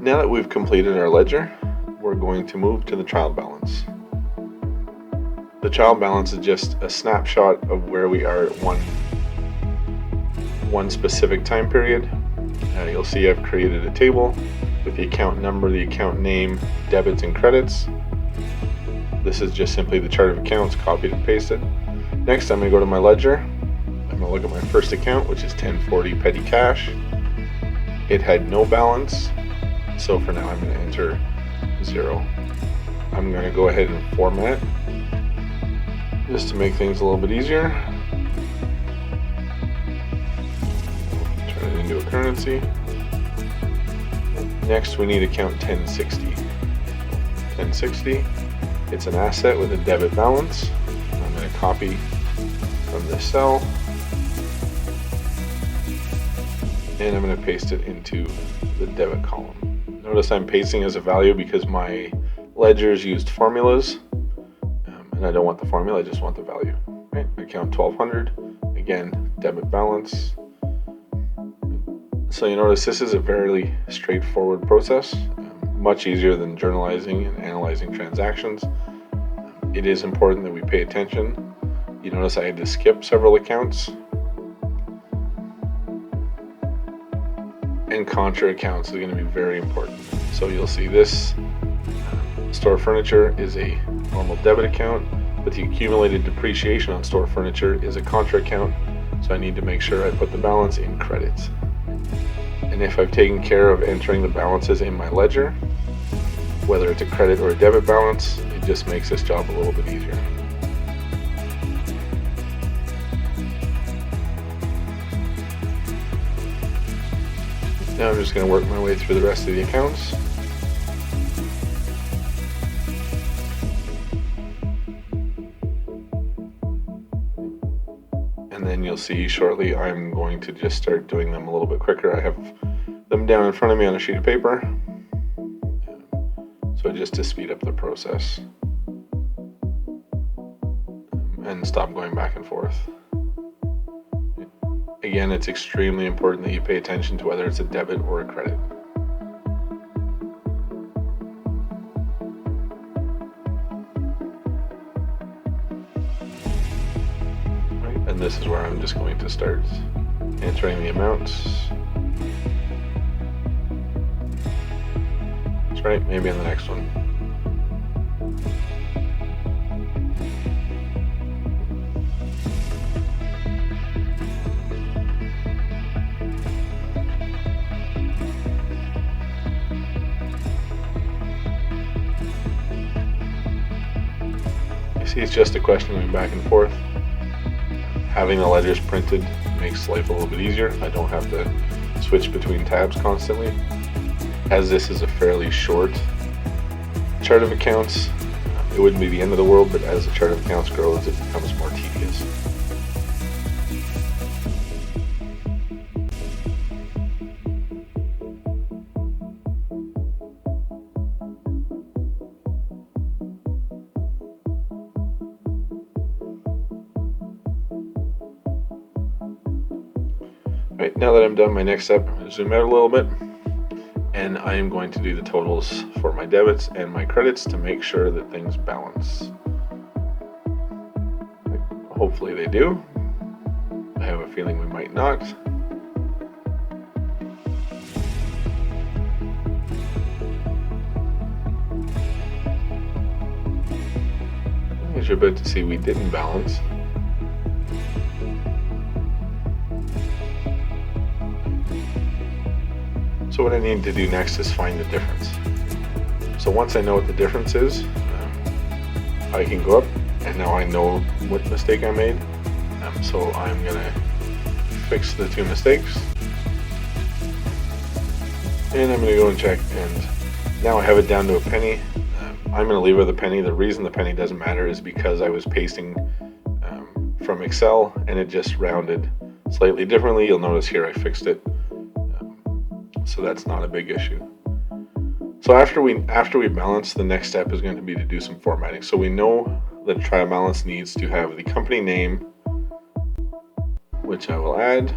Now that we've completed our ledger, we're going to move to the trial balance. The trial balance is just a snapshot of where we are at one specific time period. You'll see I've created a table with the account number, the account name, debits and credits. This is just simply the chart of accounts copied and pasted. Next, I'm going to go to my ledger. I'm going to look at my first account, which is 1040 petty cash. It had no balance, so for now I'm going to enter 0. I'm going to go ahead and format just to make things a little bit easier. Turn it into a currency. Next, we need account 1060. 1060, it's an asset with a debit balance. I'm going to copy from this cell, and I'm going to paste it into the debit column. Notice I'm pasting as a value because my ledgers used formulas, and I don't want the formula, I just want the value. Right? Account 1200, again, debit balance. So you notice this is a fairly straightforward process, much easier than journalizing and analyzing transactions. It is important that we pay attention. You notice I had to skip several accounts. And contra accounts is going to be very important. So you'll see this store furniture is a normal debit account, but the accumulated depreciation on store furniture is a contra account. So I need to make sure I put the balance in credits. And if I've taken care of entering the balances in my ledger, whether it's a credit or a debit balance, it just makes this job a little bit easier. Now I'm just going to work my way through the rest of the accounts. And then you'll see shortly I'm going to just start doing them a little bit quicker. I have them down in front of me on a sheet of paper, so just to speed up the process and stop going back and forth. Again, it's extremely important that you pay attention to whether it's a debit or a credit. Right, and this is where I'm just going to start entering the amounts. That's right, maybe on the next one. See, it's just a question of going back and forth. Having the ledgers printed makes life a little bit easier. I don't have to switch between tabs constantly. As this is a fairly short chart of accounts, it wouldn't be the end of the world, but as the chart of accounts grows, it becomes more tedious. Right, now that I'm done my next step, I'm going to zoom out a little bit, and I am going to do the totals for my debits and my credits to make sure that things balance. Hopefully they do. I have a feeling we might not. As you're about to see, we didn't balance. So what I need to do next is find the difference. So once I know what the difference is, I can go up, and now I know what mistake I made. So I'm going to fix the two mistakes, and I'm going to go and check, and now I have it down to a penny. I'm going to leave with a penny. The reason the penny doesn't matter is because I was pasting from Excel, and it just rounded slightly differently. You'll notice here I fixed it. So that's not a big issue. So after we balance, the next step is going to be to do some formatting. So we know that trial balance needs to have the company name, which I will add.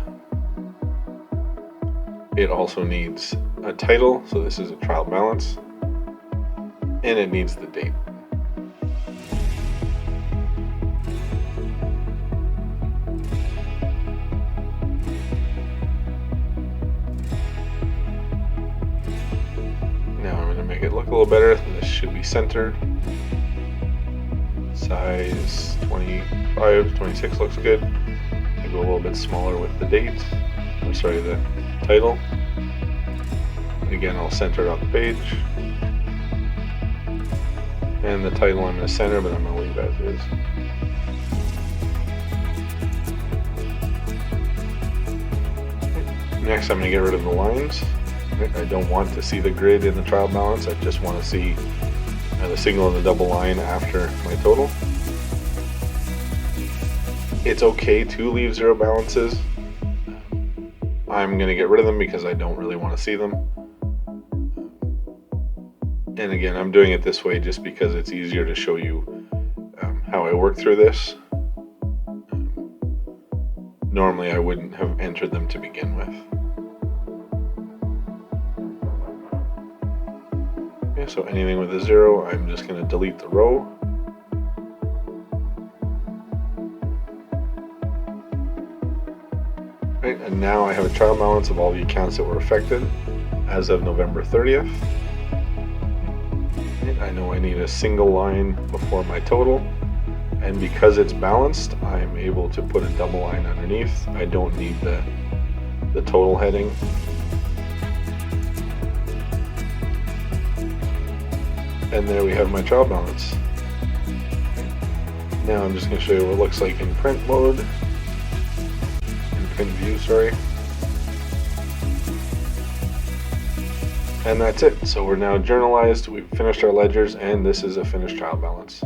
It also needs a title, so this is a trial balance, and it needs the date. Now I'm going to make it look a little better. This should be centered. Size 25, 26 looks good. I go a little bit smaller with the date, or sorry, the title. And again, I'll center it on the page. And the title I'm going to center, but I'm going to leave as is. Next, I'm going to get rid of the lines. I don't want to see the grid in the trial balance. I just want to see the single and the double line after my total. It's okay to leave zero balances. I'm going to get rid of them because I don't really want to see them. And again, I'm doing it this way just because it's easier to show you how I work through this. Normally I wouldn't have entered them to begin with. Okay, so anything with a 0, I'm just going to delete the row. Right, and now I have a trial balance of all the accounts that were affected as of November 30th. I know I need a single line before my total, and because it's balanced, I'm able to put a double line underneath. I don't need the total heading. And there we have my trial balance. Now I'm just going to show you what it looks like in print mode, in print view, sorry. And that's it. So we're now journalized, we've finished our ledgers, and this is a finished trial balance.